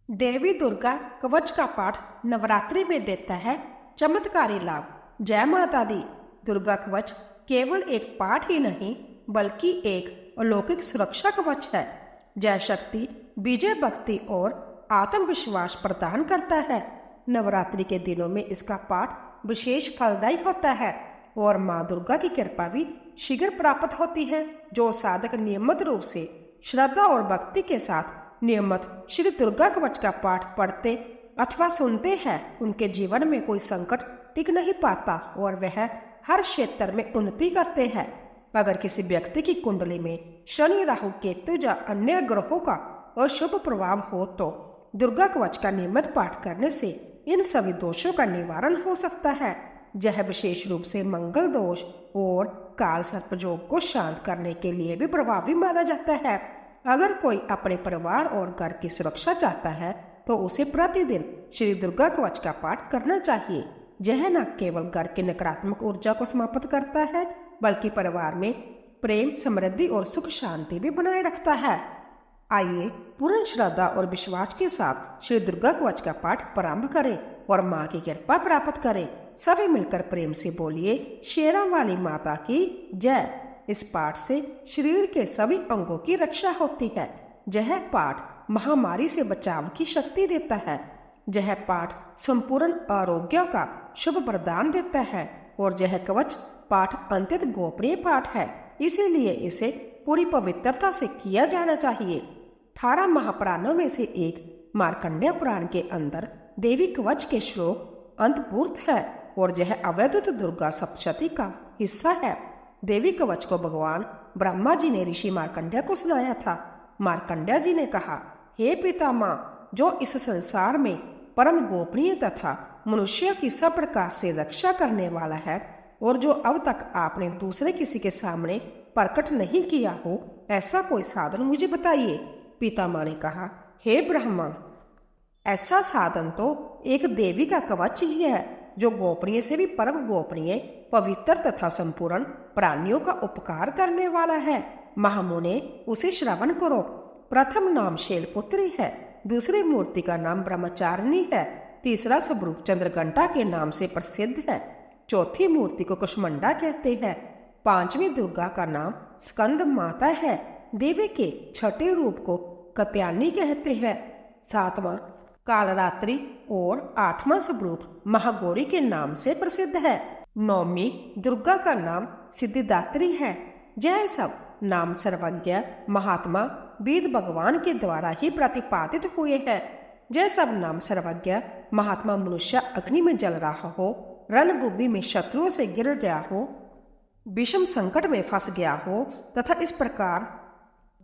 देवी दुर्गा कवच का पाठ नवरात्रि में देता है चमत्कारी लाभ। जय माता दी। दुर्गा कवच केवल एक पाठ ही नहीं बल्कि एक अलौकिक सुरक्षा कवच है। जय शक्ति, विजय, भक्ति और आत्मविश्वास प्रदान करता है। नवरात्रि के दिनों में इसका पाठ विशेष फलदायी होता है और माँ दुर्गा की कृपा भी शीघ्र प्राप्त होती है। जो साधक नियमित रूप से श्रद्धा और भक्ति के साथ नियमित श्री दुर्गा कवच का पाठ पढ़ते अथवा सुनते हैं, उनके जीवन में कोई संकट टिक नहीं पाता और वह हर क्षेत्र में उन्नति करते हैं। अगर किसी व्यक्ति की कुंडली में शनि, राहु, केतु या अन्य ग्रहों का अशुभ प्रभाव हो तो दुर्गा कवच का नियमित पाठ करने से इन सभी दोषों का निवारण हो सकता है। यह विशेष रूप से मंगल दोष और काल सर्प योग को शांत करने के लिए भी प्रभावी माना जाता है। अगर कोई अपने परिवार और घर की सुरक्षा चाहता है तो उसे प्रतिदिन श्री दुर्गा कवच का पाठ करना चाहिए। यह न केवल घर की नकारात्मक ऊर्जा को समाप्त करता है बल्कि परिवार में प्रेम, समृद्धि और सुख शांति भी बनाए रखता है। आइए पूर्ण श्रद्धा और विश्वास के साथ श्री दुर्गा कवच का पाठ प्रारंभ करें और माँ की कृपा प्राप्त करें। सभी मिलकर प्रेम से बोलिए, शेरा वाली माता की जय। इस पाठ से शरीर के सभी अंगों की रक्षा होती है। यह पाठ महामारी से बचाव की शक्ति देता है। यह पाठ संपूर्ण आरोग्य का शुभ वरदान देता है और यह कवच पाठ अत्यंत गोपनीय पाठ है, इसीलिए इसे पूरी पवित्रता से किया जाना चाहिए। 18 महापुराणों में से एक मार्कंडेय पुराण के अंदर देवी कवच के श्लोक अंतर्भूत है और यह अवधूत दुर्गा सप्तशती का हिस्सा है। देवी कवच को भगवान ब्रह्मा जी ने ऋषि मार्कंडेय को सुनाया था। मार्कंडेय जी ने कहा, हे पितामह, जो इस संसार में परम गोपनीय तथा मनुष्य की सब प्रकार से रक्षा करने वाला है और जो अब तक आपने दूसरे किसी के सामने प्रकट नहीं किया हो, ऐसा कोई साधन मुझे बताइए। पितामह ने कहा, हे ब्रह्मा, ऐसा साधन तो एक देवी का कवच ही है जो गोपनीय से भी परम गोपनीय, पवित्र तथा संपूर्ण प्राणियों का उपकार करने वाला है। महामुने, उसे श्रवण करो। प्रथम नाम शैलपुत्री है, दूसरी मूर्ति का नाम ब्रह्मचारिणी है, तीसरा स्वरूप चंद्रघंटा के नाम से प्रसिद्ध है, चौथी मूर्ति को कुष्मंडा कहते हैं, पांचवी दुर्गा का नाम स्कंद माता है, देवी के छठे रूप को कत्यानी कहते हैं, सातवां कालरात्रि और आठवां स्वरूप महागौरी के नाम से प्रसिद्ध है, नौवीं दुर्गा का नाम सिद्धिदात्री है। यह सब नाम सर्वज्ञ महात्मा वेद भगवान के द्वारा ही प्रतिपादित हुए हैं। यह सब नाम सर्वज्ञ महात्मा मनुष्य अग्नि में जल रहा हो, रणभूमि में शत्रुओं से गिर गया हो, विषम संकट में फंस गया हो तथा इस प्रकार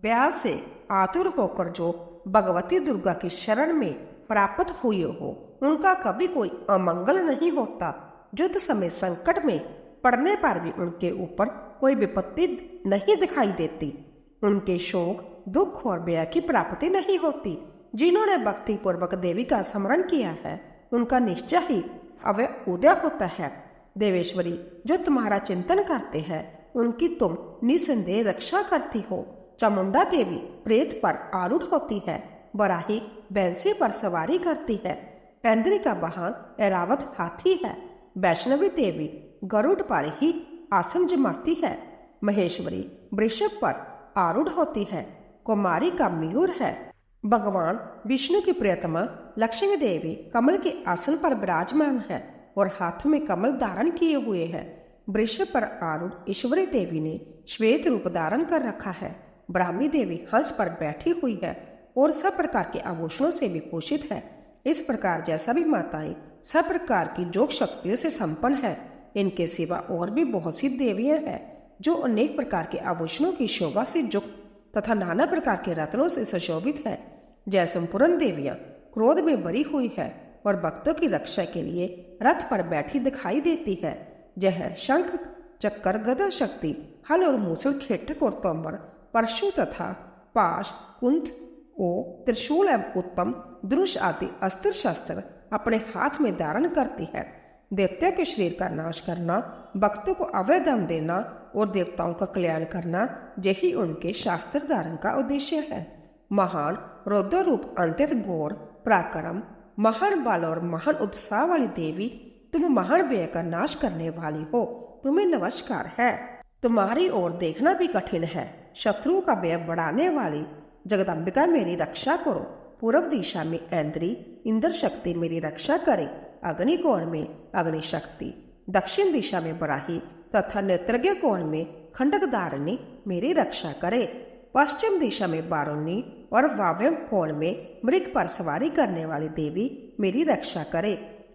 ब्याह से आतुर होकर जो भगवती दुर्गा की शरण में प्राप्त हुए हो, उनका कभी कोई अमंगल नहीं होता। युद्ध समय संकट में पड़ने पर भी उनके ऊपर कोई विपत्ति नहीं दिखाई देती। उनके शोक, दुख और व्यय की प्राप्ति नहीं होती। जिन्होंने भक्ति पूर्वक देवी का स्मरण किया है, उनका निश्चय ही अवय उदय होता है। देवेश्वरी, जो तुम्हारा चिंतन करते हैं, उनकी तुम निसंदेह रक्षा करती हो। चामुंडा देवी प्रेत पर आरूढ़ होती है, बराही भैंसे पर सवारी करती है, ऐन्द्री का वाहन ऐरावत हाथी है, वैष्णवी देवी गरुड़ पर ही आसन जमाती है, महेश्वरी वृषभ पर आरूढ़ होती है, कुमारी का मयूर है, भगवान विष्णु की प्रियतमा लक्ष्मी देवी कमल के आसन पर विराजमान है और हाथ में कमल धारण किए हुए है। वृषभ पर आरूढ़ ईश्वरी देवी ने श्वेत रूप धारण कर रखा है। ब्राह्मी देवी हंस पर बैठी हुई है और सब प्रकार के आभूषणों से विभूषित है। इस प्रकार जैसा भी माताएं सब प्रकार की योग शक्तियों से संपन्न है। इनके सिवा और भी बहुत सी देवियां हैं जो अनेक प्रकार के आभूषणों की शोभा से युक्त तथा नाना प्रकार के रत्नों से सुशोभित है। जय संपूर्ण देवियां क्रोध में भरी हुई है और भक्तों की रक्षा के लिए रथ पर बैठी दिखाई देती है। यह शंख, चक्कर, गदा शक्ति, हल और मूसल, खेटक और तोमर, परशु तथा पाश, कुंठ और त्रिशूल एवं उत्तम धनुष आदि अस्त्र शस्त्र अपने हाथ में धारण करती है। दैत्यों के शरीर का नाश करना, भक्तों को अभय दान देना और देवताओं का कल्याण करना, यही उनके शास्त्र धारण का उद्देश्य है। महान रौद्र रूप अत्यंत घोर पराक्रम, महान बल और महान उत्साह वाली देवी, तुम महान व्यय का नाश करने वाली हो, तुम्हें नमस्कार है। तुम्हारी ओर देखना भी कठिन है। शत्रुओं का व्यय बढ़ाने वाली जगदम्बिका मेरी रक्षा करो। पूर्व दिशा में ऐन्द्री इंद्र शक्ति मेरी रक्षा करे। अग्निकोण में अग्नि शक्ति, दक्षिण दिशा में बराही तथा नेत्रज्ञ कोण में खंडकधारिणी मेरी रक्षा करे। पश्चिम दिशा में बारुणी और वाव्य कोण में मृग पर सवारी करने वाली देवी मेरी रक्षा करे।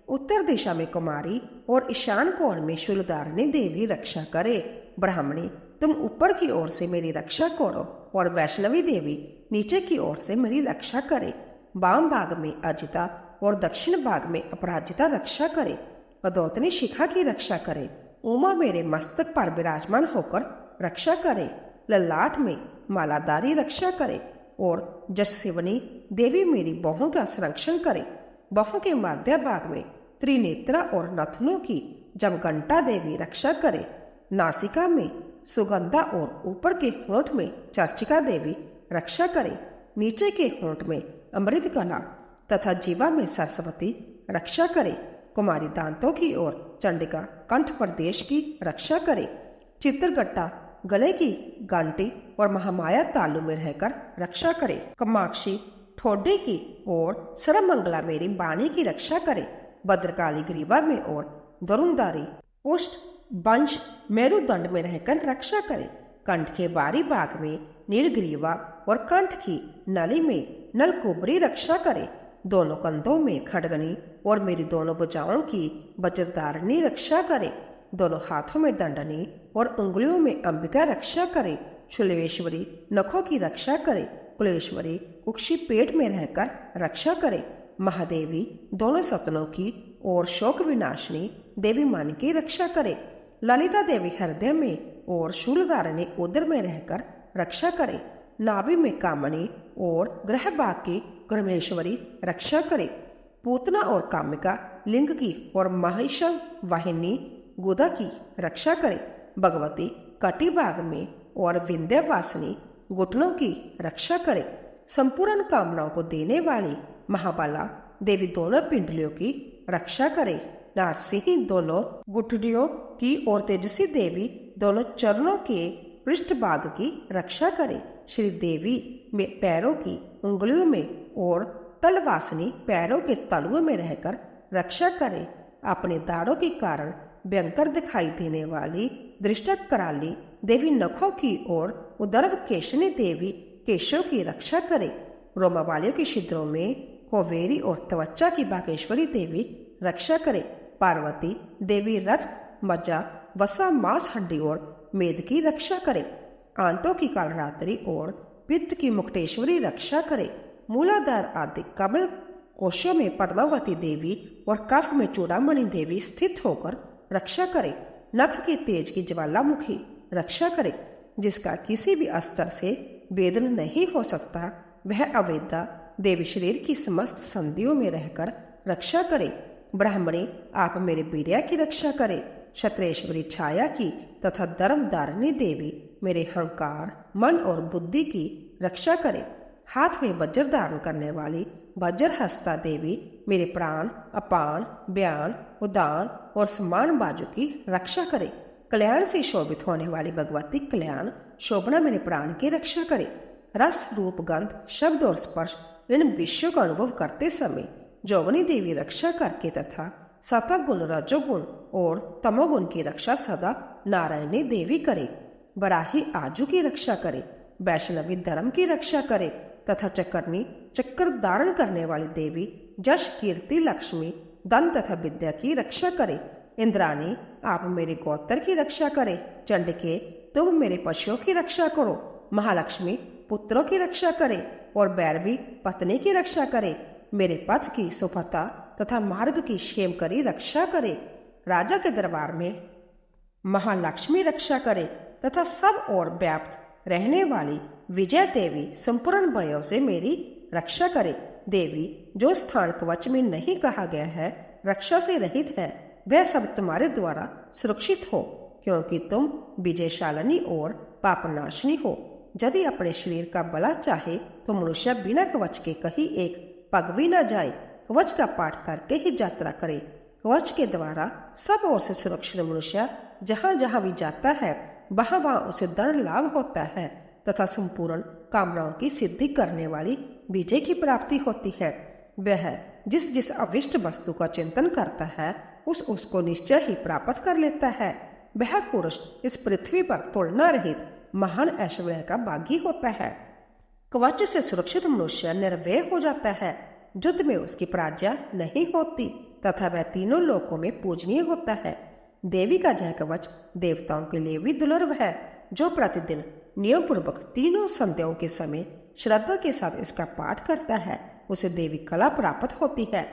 उत्तर दिशा में कुमारी और ईशान कोण में शूलधारिणी देवी रक्षा करे। ब्राह्मणी, तुम ऊपर की ओर से मेरी रक्षा करो और वैष्णवी देवी नीचे की ओर से मेरी रक्षा करे। वाम भाग में अजिता और दक्षिण भाग में अपराजिता रक्षा करे। अदौतनी शिखा की रक्षा करे। उमा मेरे मस्तक पर विराजमान होकर रक्षा करे। ललाट में मालाधारी रक्षा करे और जससेवनी देवी मेरी बाहों का संरक्षण करे। बाहों के मध्य भाग में त्रिनेत्रा और नथनों की जमघंटा देवी रक्षा करे। नासिका में सुगंधा और ऊपर के होंठ में चर्चिका देवी रक्षा करे। नीचे के होंठ में अमृत कला तथा जीवा में सरस्वती रक्षा करे। कुमारी दांतों की ओर चंडिका कंठ प्रदेश की रक्षा करे। चित्रगट्टा गले की गांटी और महामाया तालु में रहकर रक्षा करे। कमाक्षी ठोडे की ओर सर्वमंगला मेरी वाणी की रक्षा करे। भद्रकाली ग्रीवा में और धरुंधारी पुष्ट वंश मेरुदंड में रहकर रक्षा करे। कंठ के बारी भाग में नीलग्रीवा और कंठ की नली में नलकुबरी रक्षा करे। दोनों कंधों में खड़गनी और मेरी दोनों भुजाओं की वज्रधारिणी रक्षा करे। दोनों हाथों में दंडनी और उंगलियों में अंबिका रक्षा करे। शूलेश्वरी नखों की रक्षा करे। कुलेश्वरी कुक्षी पेट में रहकर रक्षा करे। महादेवी दोनों सतनों की और शोक विनाशिनी देवी मन की रक्षा करे। ललिता देवी हृदय में और शूलधारिणी उदर में रहकर रक्षा करे। नाभि में कामनी और ग्रह भाग की ग्रमेश्वरी रक्षा करे। पूतना और कामिका लिंग की और महिषा वाहिनी गुदा की रक्षा करे। भगवती कटी भाग में और विंध्यवासिनी घुटनों की रक्षा करे। संपूर्ण कामनाओं को देने वाली महाबला देवी दोनों पिंडलियों की रक्षा करे। नारसिंही दोनों गुठलियों की और तेजसी देवी दोनों चरणों के पृष्ठभाग की रक्षा करे। श्री देवी में पैरों की उंगलियों में और तलवासिनी पैरों के तलुओं में रहकर रक्षा करे। अपने दाढ़ों के कारण भयंकर दिखाई देने वाली दृष्टा कराली देवी नखों की और उदर्भ केशनी देवी केशों की रक्षा करे। रोमावालियों के छिद्रों में कोवेरी और त्वचा की बागेश्वरी देवी रक्षा करे। पार्वती देवी रक्त मज्जा वसा मांस हड्डी और मेद की रक्षा करे। आंतों की कालरात्रि और पित्त की मुक्तेश्वरी रक्षा करे। मूलाधार आदि कमल कोशों में पद्मावती देवी और कफ में चूड़ामणि देवी स्थित होकर रक्षा करे। नख के तेज की ज्वालामुखी रक्षा करे। जिसका किसी भी अस्त्र से वेदन नहीं हो सकता, वह अवेदा देवी शरीर की समस्त संधियों में रहकर रक्षा करे। ब्राह्मणी आप मेरे वीर्या की रक्षा करे। क्षत्रेश्वरी छाया की तथा धर्मधारिणी देवी मेरे अहंकार मन और बुद्धि की रक्षा करे। हाथ में वज्र धारण करने वाली वज्रहस्ता देवी मेरे प्राण अपान व्यान उदान और समान बाजू की रक्षा करे। कल्याण से शोभित होने वाली भगवती कल्याण शोभना मेरे प्राण की रक्षा करे। रस रूप गंध शब्द और स्पर्श इन विषयों का अनुभव करते समय जोगनी देवी रक्षा करके तथा सतगुण रजोगुण और तमोगुण की रक्षा सदा नारायणी देवी करे। बराही आजू की रक्षा करे। वैष्णवी धर्म की रक्षा करे तथा चक्रनी चक्र धारण करने वाली देवी जश कीर्ति लक्ष्मी धन तथा विद्या की रक्षा करे। इंद्राणी आप मेरे गोत्र की रक्षा करे। चंडिके तुम मेरे पशुओं की रक्षा करो। महालक्ष्मी पुत्रों की रक्षा करे और भैरवी पत्नी की रक्षा करे। मेरे पथ की सुपथा तथा मार्ग की क्षेमकरी रक्षा करे। राजा के दरबार में महालक्ष्मी रक्षा करे तथा सब और व्याप्त रहने वाली विजय देवी संपूर्ण भयों से मेरी रक्षा करे। देवी जो स्थान कवच में नहीं कहा गया है रक्षा से रहित है, वह सब तुम्हारे द्वारा सुरक्षित हो, क्योंकि तुम विजयशालिनी और पापनाशिनी हो। यदि अपने शरीर का भला चाहे तो मनुष्य बिना कवच के कहीं एक पग भी न जाए, कवच का पाठ करके ही यात्रा करे। कवच के द्वारा सब ओर से सुरक्षित मनुष्य जहाँ जहाँ भी जाता है वहाँ वहाँ उसे धन लाभ होता है तथा संपूर्ण कामनाओं की सिद्धि करने वाली विजय की प्राप्ति होती है। वह जिस जिस अविष्ट वस्तु का चिंतन करता है उसको निश्चय ही प्राप्त कर लेता है। वह पुरुष इस पृथ्वी पर तुलना रहित महान ऐश्वर्य का भागी होता है। कवच से सुरक्षित मनुष्य निर्भय हो जाता है, युद्ध में उसकी पराजय नहीं होती तथा वह तीनों लोकों में पूजनीय होता है। देवी का जय कवच देवताओं के लिए भी दुर्लभ है। जो प्रतिदिन नियम पूर्वक तीनों संध्याओं के समय श्रद्धा के साथ इसका पाठ करता है उसे देवी कला प्राप्त होती है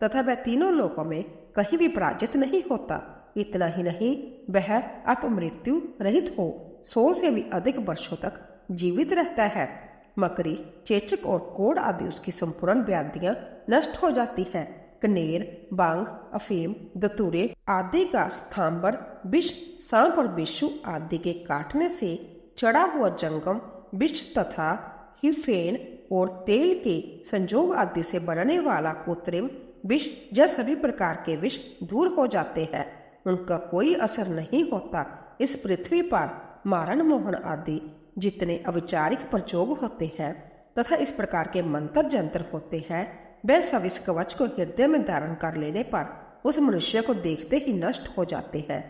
तथा वह तीनों लोकों में कहीं भी पराजित नहीं होता। इतना ही नहीं, वह अपमृत्यु रहित हो 100 से भी अधिक वर्षों तक जीवित रहता है। मकरी, चेचक और कोढ़ आदि उसकी संपूर्ण व्याधियां नष्ट हो जाती है। कनेर, बांग, अफीम, दतूरे आदि का स्थाम्बर, विष, सांप और बिच्छू आदि के काटने से चढ़ा हुआ जंगम विष तथा हिफेन और तेल के संजोग आदि से बनने वाला कृत्रिम विष, यह सभी प्रकार के विष दूर हो जाते हैं, उनका कोई असर नहीं होता। इस पृथ्वी पर मारण मोहन आदि जितने अविचारिक प्रयोग होते हैं तथा इस प्रकार के मंत्र जंत्र होते हैं वह सब इस कवच को हृदय में धारण कर लेने पर उस मनुष्य को देखते ही नष्ट हो जाते हैं।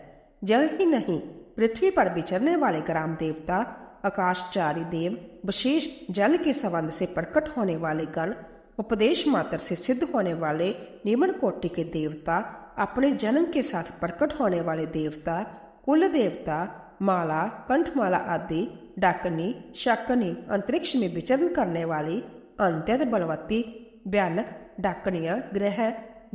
यह ही नहीं, पृथ्वी पर विचरने वाले ग्राम देवता, आकाशचारी देव, विशेष जल के संबंध से प्रकट होने वाले गण, उपदेश मात्र से सिद्ध होने वाले निम्न कोटि के देवता, अपने जन्म के साथ प्रकट होने वाले देवता, कुल देवता, माला, कंठमाला आदि, डाकनी, शाकनी, अंतरिक्ष में विचरण करने वाली अत्यंत बलवती भयानक डाकनिया, ग्रह,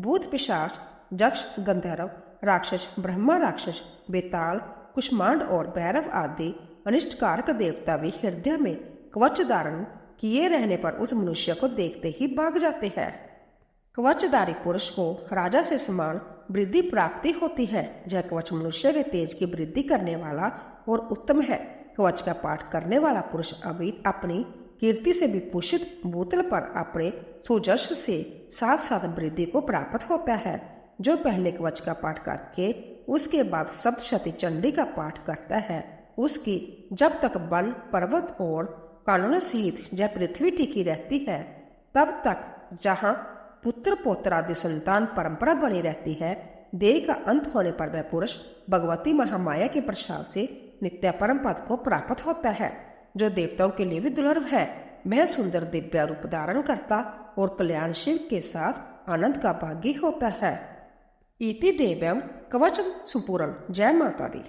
भूत, पिशाच, यक्ष, गंधर्व, राक्षस, ब्रह्मा राक्षस, बेताल, कुष्मांड और भैरव आदि अनिष्टकारक देवता भी हृदय में कवच धारण किए रहने पर उस मनुष्य को देखते ही भाग जाते हैं। कवचधारी पुरुष को राजा से समान वृद्धि प्राप्ति होती है। यह कवच मनुष्य के तेज की वृद्धि करने वाला और उत्तम है। कवच का पाठ करने वाला पुरुष अभी अपनी कीर्ति से विभूषित भूतल पर अपने सुजस से साथ साथ वृद्धि को प्राप्त होता है। जो पहले कवच का पाठ करके उसके बाद सप्तशती चंडी का पाठ करता है उसकी जब तक वन, पर्वत और कानून सहित यह पृथ्वी टिकी रहती है तब तक जहाँ पुत्र पौत्र आदि संतान परंपरा बनी रहती है, देह का अंत होने पर वह पुरुष भगवती महामाया के प्रसाद से नित्य परम पद को प्राप्त होता है, जो देवताओं के लिए भी दुर्लभ है। वह सुंदर दिव्य रूप धारण करता और कल्याण शिव के साथ आनंद का भागी होता है। इति देव्यम कवचम सुपूर्ण। जय माता दी।